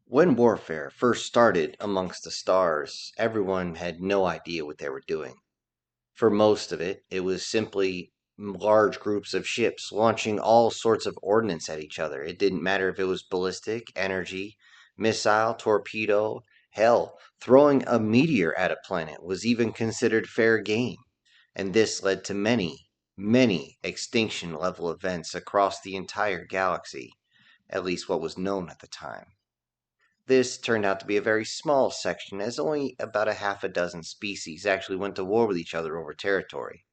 When warfare first started amongst the stars, everyone had no idea what they were doing. For most of it, it was simply large groups of ships launching all sorts of ordnance at each other. It didn't matter if it was ballistic, energy, missile, torpedo, hell, throwing a meteor at a planet was even considered fair game. And this led to many, many extinction level events across the entire galaxy, at least what was known at the time. This turned out to be a very small section, as only about a half a dozen species actually went to war with each other over territory.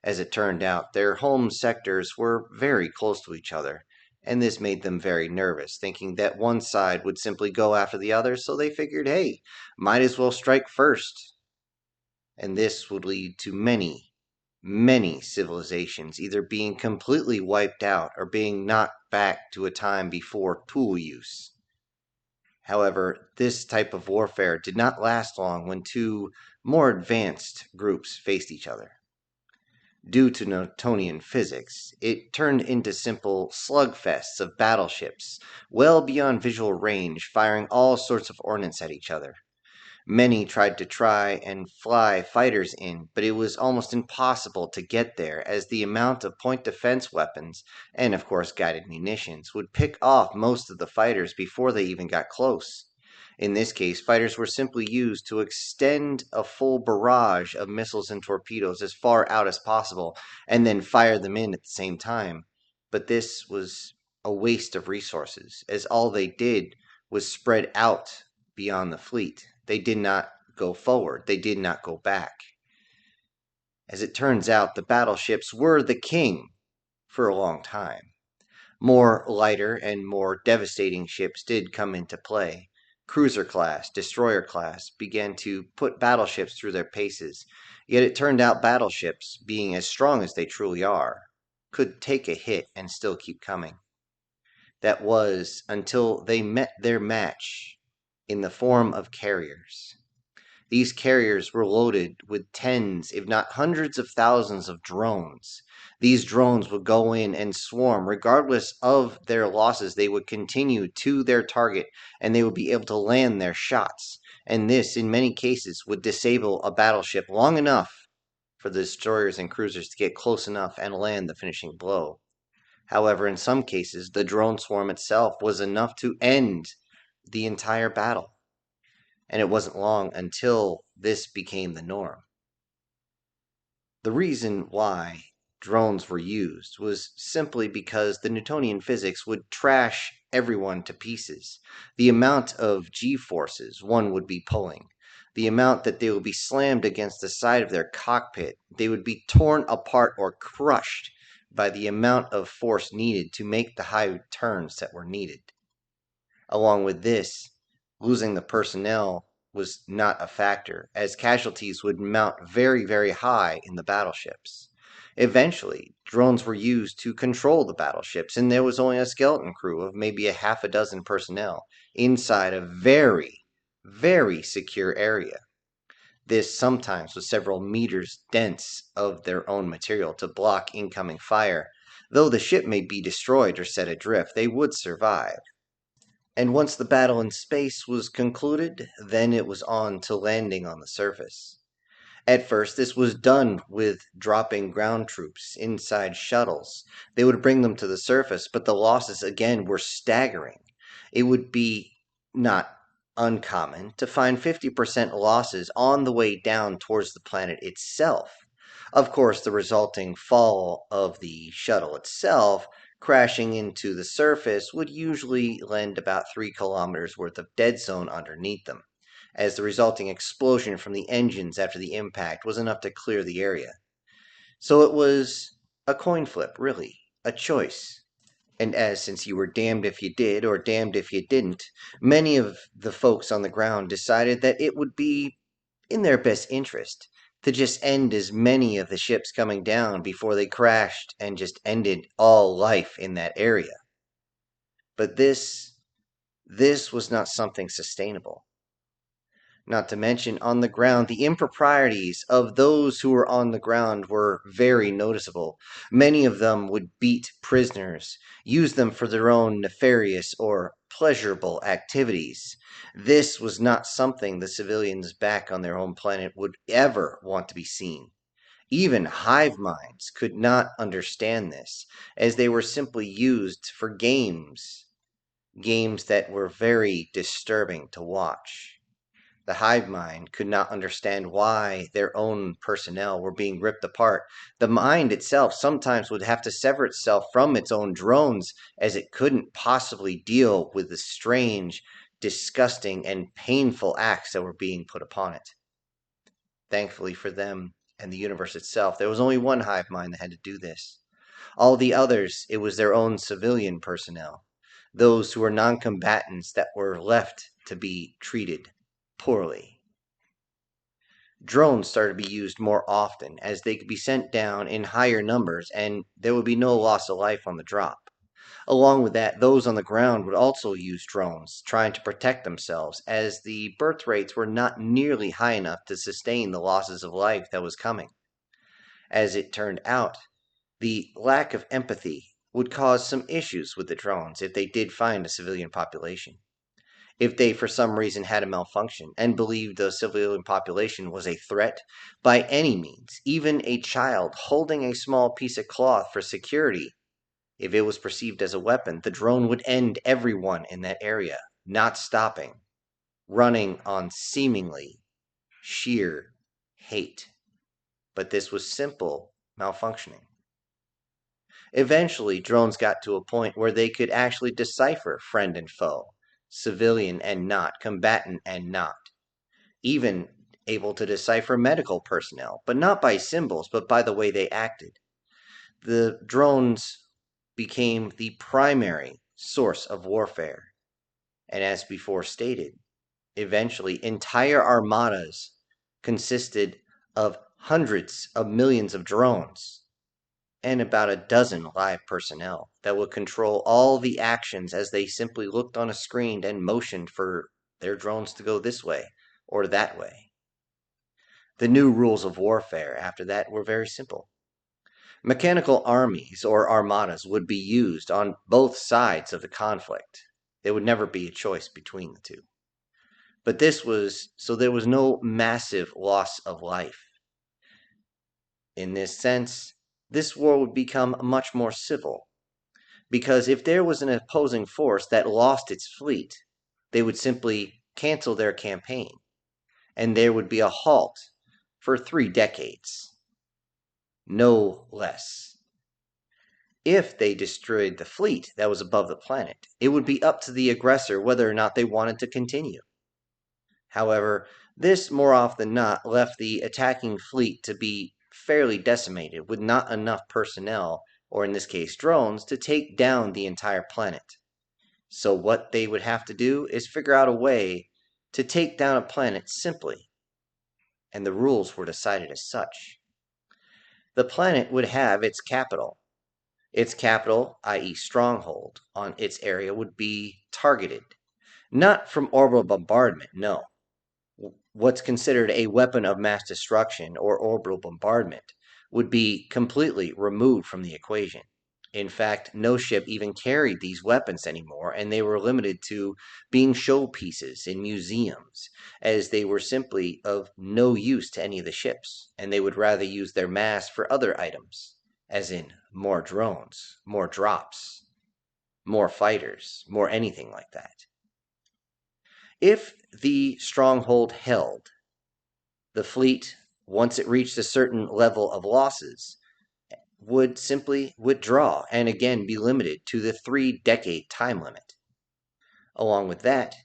As it turned out, their home sectors were very close to each other, and this made them very nervous, thinking that one side would simply go after the other, so they figured, hey, might as well strike first. And this would lead to many, many civilizations either being completely wiped out or being knocked back to a time before tool use. However, this type of warfare did not last long when two more advanced groups faced each other. Due to Newtonian physics, it turned into simple slugfests of battleships, well beyond visual range, firing all sorts of ordnance at each other. Many tried to fly fighters in, but it was almost impossible to get there as the amount of point defense weapons, and of course guided munitions, would pick off most of the fighters before they even got close. In this case, fighters were simply used to extend a full barrage of missiles and torpedoes as far out as possible, and then fire them in at the same time. But this was a waste of resources, as all they did was spread out beyond the fleet. They did not go forward. They did not go back. As it turns out, the battleships were the king for a long time. More lighter and more devastating ships did come into play. Cruiser class, destroyer class began to put battleships through their paces. Yet it turned out battleships, being as strong as they truly are, could take a hit and still keep coming. That was until they met their match in the form of carriers. These carriers were loaded with tens, if not hundreds of thousands of drones. These drones would go in and swarm. Regardless of their losses, they would continue to their target and they would be able to land their shots. And this, in many cases, would disable a battleship long enough for the destroyers and cruisers to get close enough and land the finishing blow. However, in some cases, the drone swarm itself was enough to end the entire battle. And it wasn't long until this became the norm. The reason why drones were used was simply because the Newtonian physics would trash everyone to pieces. The amount of g-forces one would be pulling, the amount that they would be slammed against the side of their cockpit, they would be torn apart or crushed by the amount of force needed to make the high turns that were needed. Along with this, losing the personnel was not a factor, as casualties would mount very, very high in the battleships. Eventually, drones were used to control the battleships, and there was only a skeleton crew of maybe a half a dozen personnel inside a very, very secure area. This sometimes was several meters dense of their own material to block incoming fire. Though the ship may be destroyed or set adrift, they would survive. And once the battle in space was concluded, then it was on to landing on the surface. At first, this was done with dropping ground troops inside shuttles. They would bring them to the surface, but the losses again were staggering. It would be not uncommon to find 50% losses on the way down towards the planet itself. Of course, the resulting fall of the shuttle itself crashing into the surface would usually lend about 3 kilometers worth of dead zone underneath them, as the resulting explosion from the engines after the impact was enough to clear the area. So it was a coin flip, really, a choice. And since you were damned if you did or damned if you didn't, many of the folks on the ground decided that it would be in their best interest to just end as many of the ships coming down before they crashed and just ended all life in that area. But this was not something sustainable. Not to mention, on the ground, the improprieties of those who were on the ground were very noticeable. Many of them would beat prisoners, use them for their own nefarious or pleasurable activities. This was not something the civilians back on their home planet would ever want to be seen. Even hive minds could not understand this, as they were simply used for games that were very disturbing to watch. The hive mind could not understand why their own personnel were being ripped apart. The mind itself sometimes would have to sever itself from its own drones, as it couldn't possibly deal with the strange, disgusting, and painful acts that were being put upon it. Thankfully for them and the universe itself, there was only one hive mind that had to do this. All the others, it was their own civilian personnel, those who were non-combatants that were left to be treated poorly. Drones started to be used more often, as they could be sent down in higher numbers and there would be no loss of life on the drop. Along with that, those on the ground would also use drones, trying to protect themselves, as the birth rates were not nearly high enough to sustain the losses of life that was coming. As it turned out, the lack of empathy would cause some issues with the drones if they did find a civilian population. If they for some reason had a malfunction and believed the civilian population was a threat by any means, even a child holding a small piece of cloth for security, if it was perceived as a weapon, the drone would end everyone in that area, not stopping, running on seemingly sheer hate. But this was simple malfunctioning. Eventually, drones got to a point where they could actually decipher friend and foe, civilian and not, combatant and not, even able to decipher medical personnel, but not by symbols, but by the way they acted. The drones became the primary source of warfare, and as before stated, eventually entire armadas consisted of hundreds of millions of drones and about a dozen live personnel that would control all the actions as they simply looked on a screen and motioned for their drones to go this way or that way. The new rules of warfare after that were very simple. Mechanical armies or armadas would be used on both sides of the conflict. There would never be a choice between the two. But there was no massive loss of life. In this sense, this war would become much more civil, because if there was an opposing force that lost its fleet, they would simply cancel their campaign, and there would be a halt for 3 decades. No less. If they destroyed the fleet that was above the planet, it would be up to the aggressor whether or not they wanted to continue. However, this more often than not left the attacking fleet to be fairly decimated with not enough personnel, or in this case drones, to take down the entire planet. So what they would have to do is figure out a way to take down a planet simply, and the rules were decided as such. The planet would have its capital. Its capital, i.e. stronghold, on its area would be targeted. Not from orbital bombardment, no. What's considered a weapon of mass destruction or orbital bombardment would be completely removed from the equation. In fact, no ship even carried these weapons anymore, and they were limited to being showpieces in museums, as they were simply of no use to any of the ships, and they would rather use their mass for other items, as in more drones, more drops, more fighters, more anything like that. If the stronghold held, the fleet, once it reached a certain level of losses, would simply withdraw and again be limited to the 3-decade time limit. Along with that,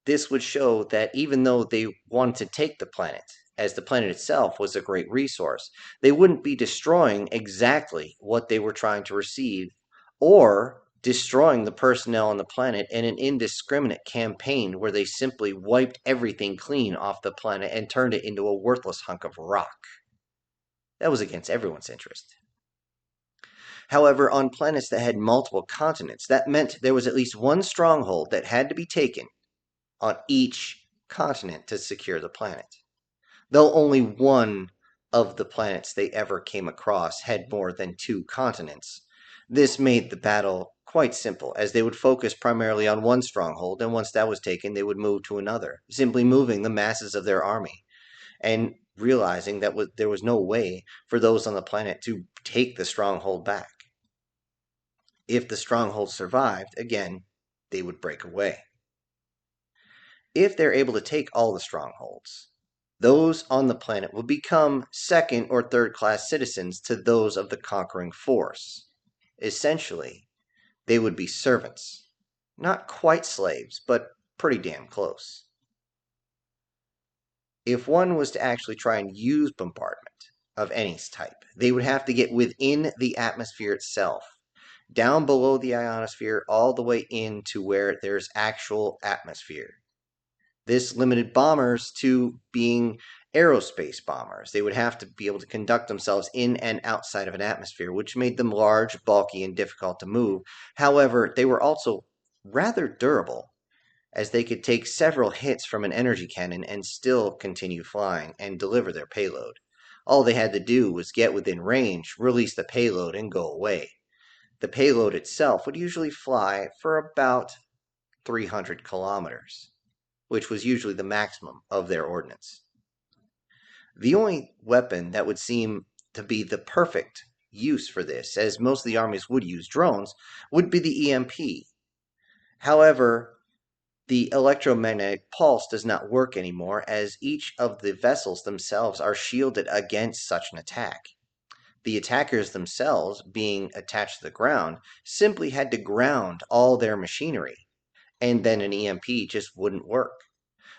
this would show that even though they wanted to take the planet, as the planet itself was a great resource, they wouldn't be destroying exactly what they were trying to receive, or destroying the personnel on the planet in an indiscriminate campaign where they simply wiped everything clean off the planet and turned it into a worthless hunk of rock. That was against everyone's interest. However, on planets that had multiple continents, that meant there was at least one stronghold that had to be taken on each continent to secure the planet. Though only one of the planets they ever came across had more than 2 continents, this made the battle quite simple, as they would focus primarily on one stronghold, and once that was taken, they would move to another, simply moving the masses of their army, and realizing that there was no way for those on the planet to take the stronghold back. If the stronghold survived, again, they would break away. If they're able to take all the strongholds, those on the planet will become second or third class citizens to those of the conquering force. Essentially, they would be servants. Not quite slaves, but pretty damn close. If one was to actually try and use bombardment of any type, they would have to get within the atmosphere itself, down below the ionosphere, all the way into where there's actual atmosphere. This limited bombers to being aerospace bombers. They would have to be able to conduct themselves in and outside of an atmosphere, which made them large, bulky, and difficult to move. However, they were also rather durable, as they could take several hits from an energy cannon and still continue flying and deliver their payload. All they had to do was get within range, release the payload, and go away. The payload itself would usually fly for about 300 kilometers, which was usually the maximum of their ordnance. The only weapon that would seem to be the perfect use for this, as most of the armies would use drones, would be the EMP. However, the electromagnetic pulse does not work anymore, as each of the vessels themselves are shielded against such an attack. The attackers themselves, being attached to the ground, simply had to ground all their machinery, and then an EMP just wouldn't work.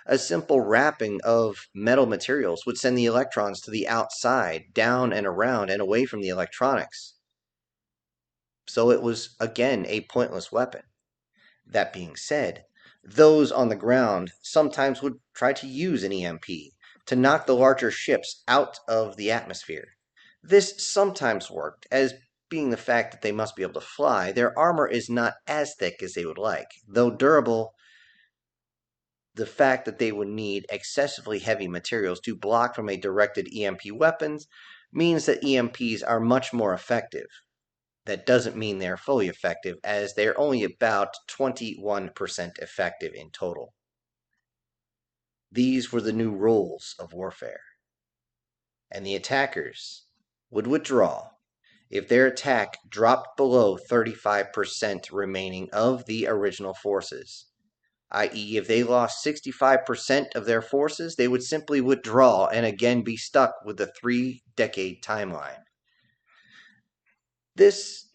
A simple wrapping of metal materials would send the electrons to the outside, down and around and away from the electronics. So it was, again, a pointless weapon. That being said, those on the ground sometimes would try to use an EMP to knock the larger ships out of the atmosphere. This sometimes worked, as being the fact that they must be able to fly, their armor is not as thick as they would like. Though durable, the fact that they would need excessively heavy materials to block from a directed EMP weapons means that EMPs are much more effective. That doesn't mean they're fully effective, as they're only about 21% effective in total. These were the new rules of warfare. And the attackers would withdraw if their attack dropped below 35% remaining of the original forces. I.e., if they lost 65% of their forces, they would simply withdraw and again be stuck with the 3-decade timeline. This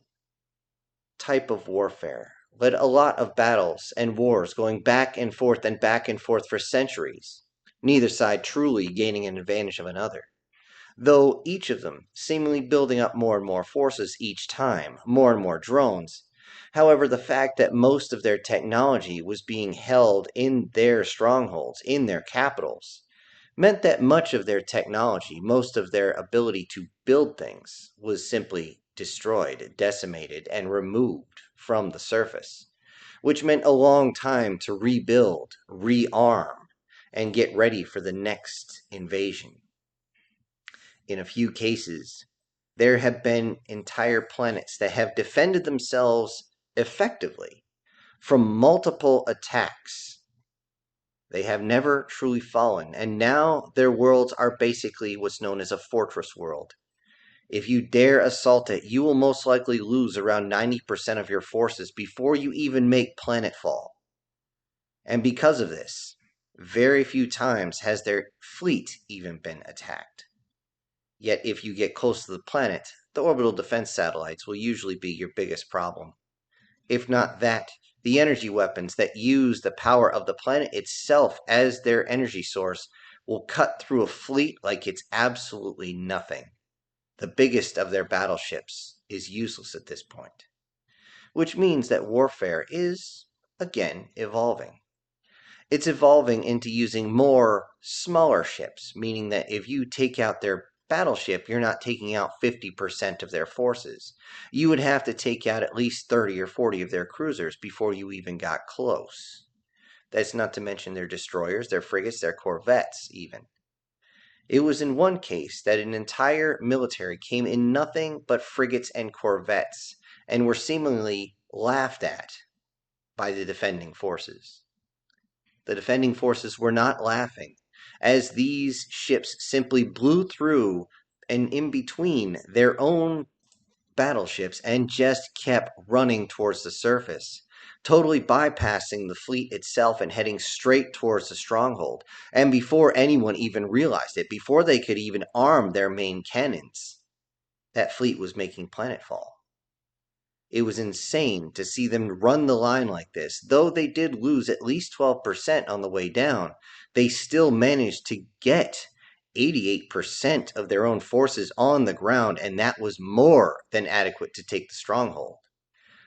type of warfare led a lot of battles and wars going back and forth for centuries, neither side truly gaining an advantage of another, though each of them seemingly building up more and more forces each time, more and more drones. However, the fact that most of their technology was being held in their strongholds, in their capitals, meant that much of their technology, most of their ability to build things, was simply destroyed, decimated, and removed from the surface, which meant a long time to rebuild, rearm, and get ready for the next invasion. In a few cases, there have been entire planets that have defended themselves effectively from multiple attacks. They have never truly fallen, and now their worlds are basically what's known as a fortress world. If you dare assault it, you will most likely lose around 90% of your forces before you even make planetfall. And because of this, very few times has their fleet even been attacked. Yet if you get close to the planet, the orbital defense satellites will usually be your biggest problem. If not that, the energy weapons that use the power of the planet itself as their energy source will cut through a fleet like it's absolutely nothing. The biggest of their battleships is useless at this point, which means that warfare is, again, evolving. It's evolving into using more smaller ships, meaning that if you take out their battleship, you're not taking out 50% of their forces. You would have to take out at least 30 or 40 of their cruisers before you even got close. That's not to mention their destroyers, their frigates, their corvettes, even. It was in one case that an entire military came in nothing but frigates and corvettes, and were seemingly laughed at by the defending forces. The defending forces were not laughing, as these ships simply blew through and in between their own battleships and just kept running towards the surface, totally bypassing the fleet itself and heading straight towards the stronghold. And before anyone even realized it, before they could even arm their main cannons, that fleet was making planetfall. It was insane to see them run the line like this. Though they did lose at least 12% on the way down, they still managed to get 88% of their own forces on the ground, and that was more than adequate to take the stronghold.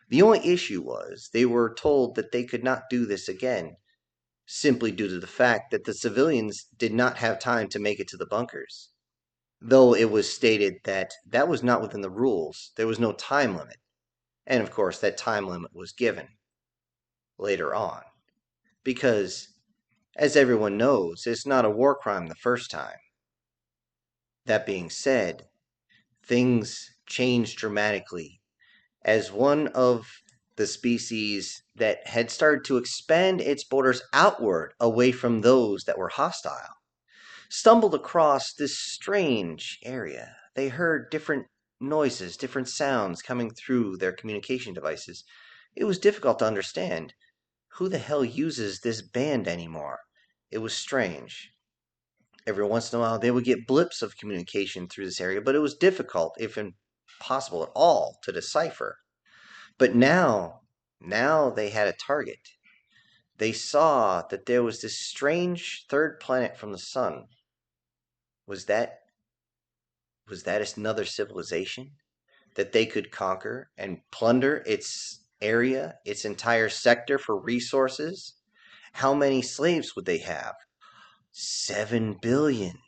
The only issue was they were told that they could not do this again, simply due to the fact that the civilians did not have time to make it to the bunkers. Though it was stated that that was not within the rules, there was no time limit. And of course, that time limit was given later on. Because, as everyone knows, it's not a war crime the first time. That being said, things changed dramatically as one of the species that had started to expand its borders outward away from those that were hostile stumbled across this strange area. They heard different noises, different sounds coming through their communication devices. It was difficult to understand. Who the hell uses this band anymore? It was strange. Every once in a while, they would get blips of communication through this area, but it was difficult, if impossible at all, to decipher. But now they had a target. They saw that there was this strange third planet from the sun. Was that another civilization that they could conquer and plunder its area, its entire sector for resources? How many slaves would they have? 7 billion.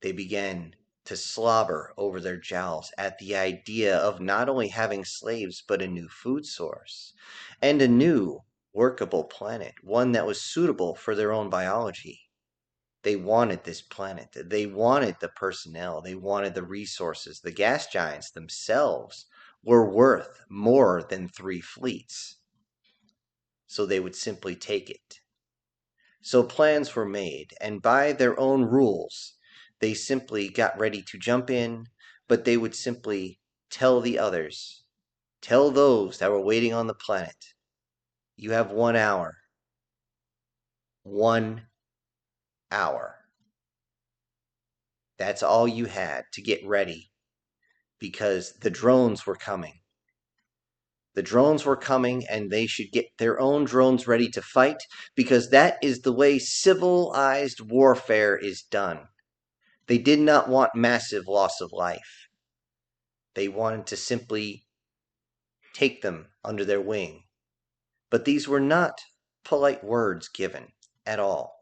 They began to slobber over their jowls at the idea of not only having slaves, but a new food source and a new workable planet, one that was suitable for their own biology. They wanted this planet. They wanted the personnel. They wanted the resources. The gas giants themselves were worth more than 3 fleets. So they would simply take it. So plans were made, and by their own rules, they simply got ready to jump in, but they would simply tell the others, tell those that were waiting on the planet, you have 1 hour. 1 hour. That's all you had to get ready, because the drones were coming. The drones were coming, and they should get their own drones ready to fight, because that is the way civilized warfare is done. They did not want massive loss of life. They wanted to simply take them under their wing. But these were not polite words given at all.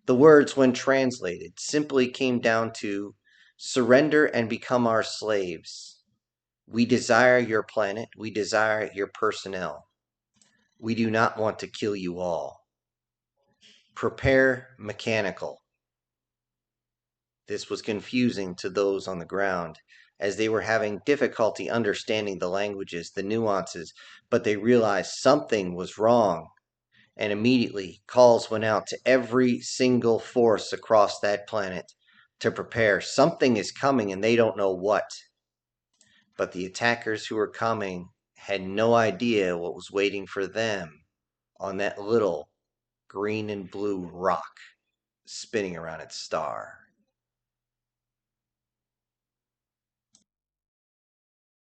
The words, when translated, simply came down to surrender and become our slaves. We desire your planet. We desire your personnel. We do not want to kill you all. Prepare mechanical. This was confusing to those on the ground, as they were having difficulty understanding the languages, the nuances, but they realized something was wrong. And immediately calls went out to every single force across that planet to prepare. Something is coming and they don't know what. But the attackers who were coming had no idea what was waiting for them on that little green and blue rock spinning around its star.